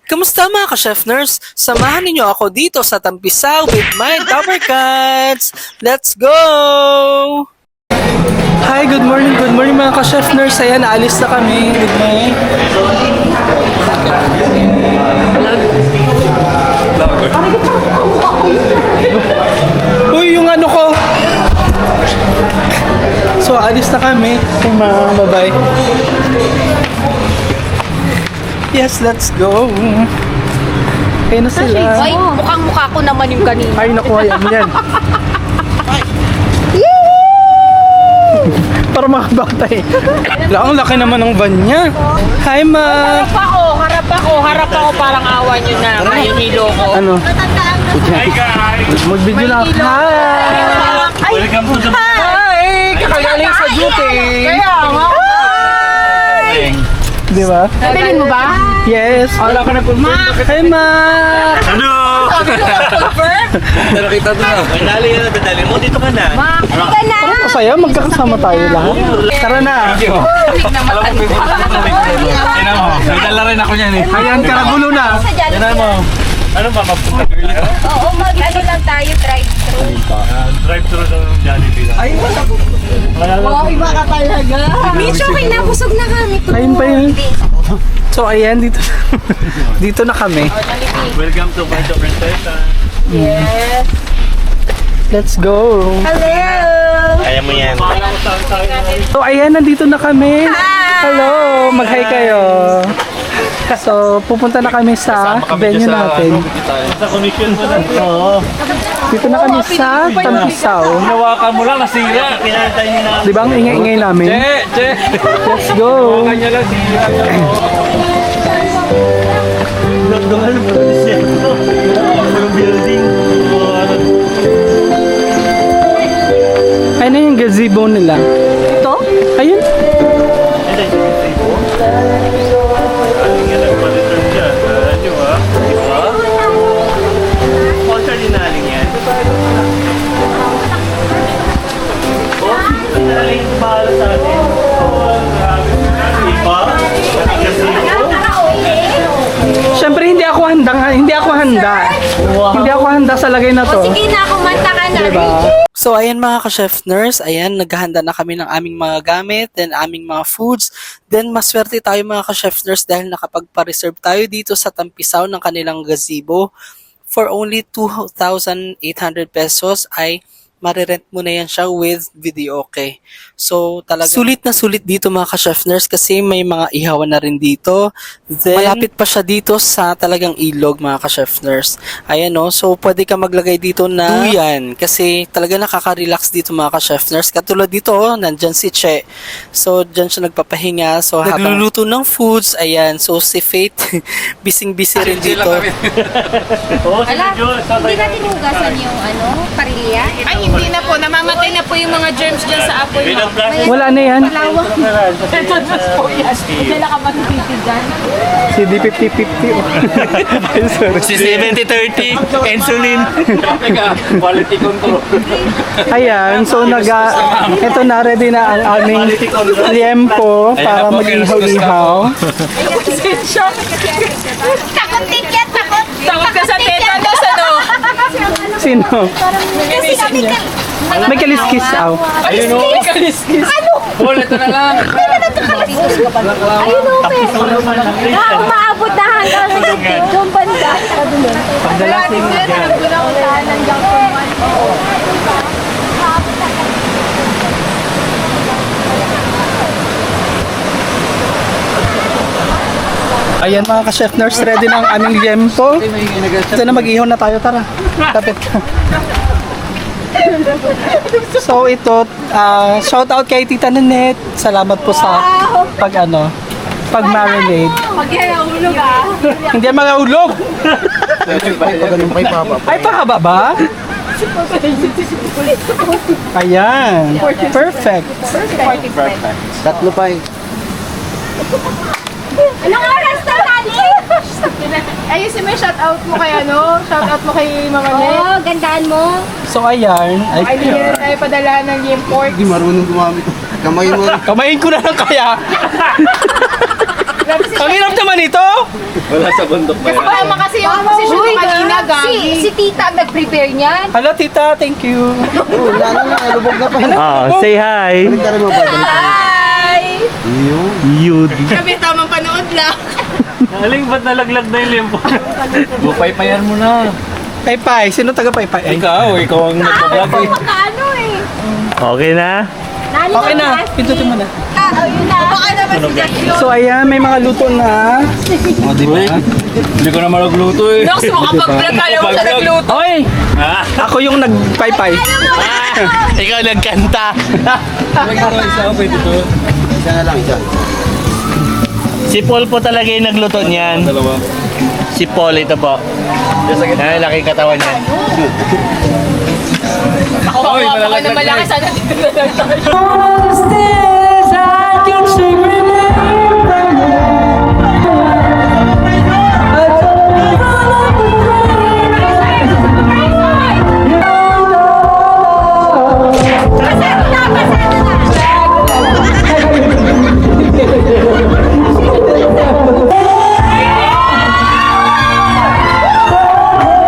Kamusta mga ka-chef nurse? Samahan ninyo ako dito sa Tampisaw with my Tower Cats! Let's go! Hi, good morning mga ka-chef nurse. Ayan, naalis na kami with my... Uy, yung ano ko! So, alis na kami. Hey, mga bye-bye. Yes, let's go. Kaya na sila. Ay, mukhang-mukha ko naman yung kanina. Ay, nakuha yan. Para mga bata eh. Ang laki naman ng van niya. Hi, ma. Harap ako, parang awa nyo na. Hinilo ko. Ano? Hi guys! Mag-video na. Hi! Welcome to the... Hi! Kakagaling sa duty. Kaya nga. Di ba? Nabilin mo ba? Yes. Wala ka na confirm. Hi, ma. Ano? Nakita doon na. Dali na, dali mo. Dito ka na. Halika na. Parang masaya. Magkakasama tayo lahat. Tara na. Tignan mo. May dala rin ako niyan eh. Ayan, karagulo na. Tignan mo. Ano ba? Mapunta girl ito? Oo, mag-ano lang tayo, drive-thru. Drive-thru daw ng Jollibee lang. Ay, wala lang. Iba ka talaga. Mitch, okay na. Busog na kami. Ayun pa yun. So, ayan, dito. Dito na kami. Welcome to Banjo Princesa. Yes. Let's go. Hello. Kaya mo yan. So, ayan, nandito na kami. Hello, mag-hi kayo. So, pupunta na kami sa venue natin. Sa commission mo lang. Oo. Dito na kami sa Tampisaw. Hawakan mo lang, nasira. Pinantay niyo na. Di ba ang ingay-ingay namin? Che! Let's go. Kanya lang, sira. Nagdungan mo na siya. Yung building. Ano yung gazebo nila? Ito? Ayun. Siyempre hindi ako handa. Hindi ako handa sa lagay na to. Sige na, kumanta ka na. Diba? So ayan mga ka-chef nurse, ayan naghahanda na kami ng aming mga gamit, then aming mga foods. Then maswerte tayo mga ka-chef nurse dahil nakapagpa-reserve tayo dito sa Tampisaw ng kanilang gazebo. For only 2,800 pesos ay marirent mo na yan siya with video okay. So talaga sulit na sulit dito mga ka-chef nurse kasi may mga ihawan na rin dito. Then malapit pa siya dito sa talagang ilog mga ka-chef nurse. Ayan no, so pwede ka maglagay dito na duyan kasi talaga nakaka-relax dito mga ka-chef nurse. Katulad dito nandyan si Che. So dyan siya nagpapahinga. So habang nagluluto ng foods, ayan. So si Faith bising-busy rin dito. Ala, hindi natin hugasan yung parilya? Ay, hindi na po. Namamatay na po yung mga germs dyan sa apoy mo. Wala na yan. Hindi na ka matitipid dyan. Si D50-50. Sorry. Si 70-30, insulin. Quality control. Ayan, so ito na ready na ang aming liempo para mag-ihaw-ihaw. Takot ticket, takot. Takot ka sa tetanus, ano? Sino? Kasi kami May kaliskis aw. Ayun o. Kaliskis. Paul, ito na lang. Ayun o, maabot na hanggang yung banda. Pagdalasing mo dyan. Ayan mga ka-chef nurse, ready na ang aming liempo. Ito na, mag-ihaw na tayo, tara. Kapit ka. So ito, shout out kay Tita Nanette. Salamat po sa pag-marinade. Mag-ihulog ah. Hindi mahulog. Ay, pahaba ba? Ayan. Perfect. Tatlo pa eh. Anong oras na, Tani? Ayusin mo yung shoutout mo kay shoutout mo kay Mama Net. Oo, gandaan mo. So ayan. Ay, hindi niya tayo padala ng game pork. Hindi marunong gumamit. Kamay mo. Kamain ko na lang kaya. Grabe si Ang hirap naman ito! Wala sa bundok ba yan? Tama kasi yung posisyon mo kanina, Gagi. Si tita ang nag-prepare niyan. Hello, tita. Thank you. Wala na, nalubog na pa. Say hi. Balik ka rin mo ba? Hi! Yud. Sabi, tamang panood lang. Aling, ba't nalaglag na yung limpo? Bupay-payan mo na. Paypay. Sino taga Paypay? Ikaw ang nagbablog eh. Makaano eh. Okay na? Okay na. Pindutin mo na. Yun na. Baka naman si Jackie. So, ayan. May mga luto na. O, di ba? Hindi ko na malagluto eh. Nox, makapag-vlog ka lang sa nagluto. Oy! Ako yung nagpaypay. Ikaw nagkanta. Isa ako pwede to. Isa na lang, isa. Si Paul po talaga yung nagluto niyan. Dalawa. Si Paul, ito po. Ay, laki katawan niya. Ako, baka na malaki. Sana dito na lang tayo.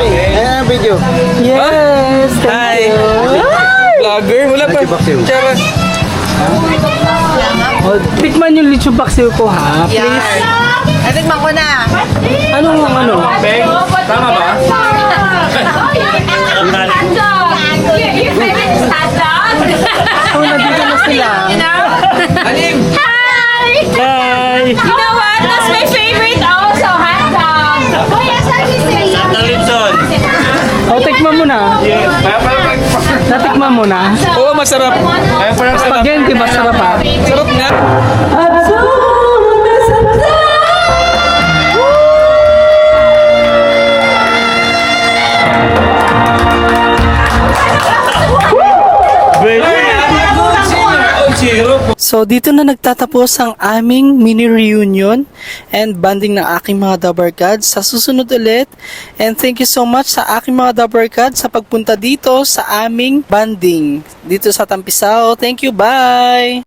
Ayan ang video. Yes! Hi! Vlogger? Wala pa. Tara. Oh, tikman yung lechon paksiw ko ha, please. Natigman ko na. Anong ano? Beng, tama ba? Your favorite is hot dog? Oh, nandito na sila. Hi! Hi! You know what? That's my favorite also, hot dog. Oh, yes, I can say. Ang lechon. Oh, tikman mo na. Natikman mo na. Oo, masarap. Spaghetti, masarap ha. Sarap nga. So dito na nagtatapos ang aming mini reunion and banding ng aking mga Dabarkads. Sa susunod ulit, and thank you so much sa aking mga Dabarkads sa pagpunta dito sa aming banding dito sa Tampisaw. Thank you, bye!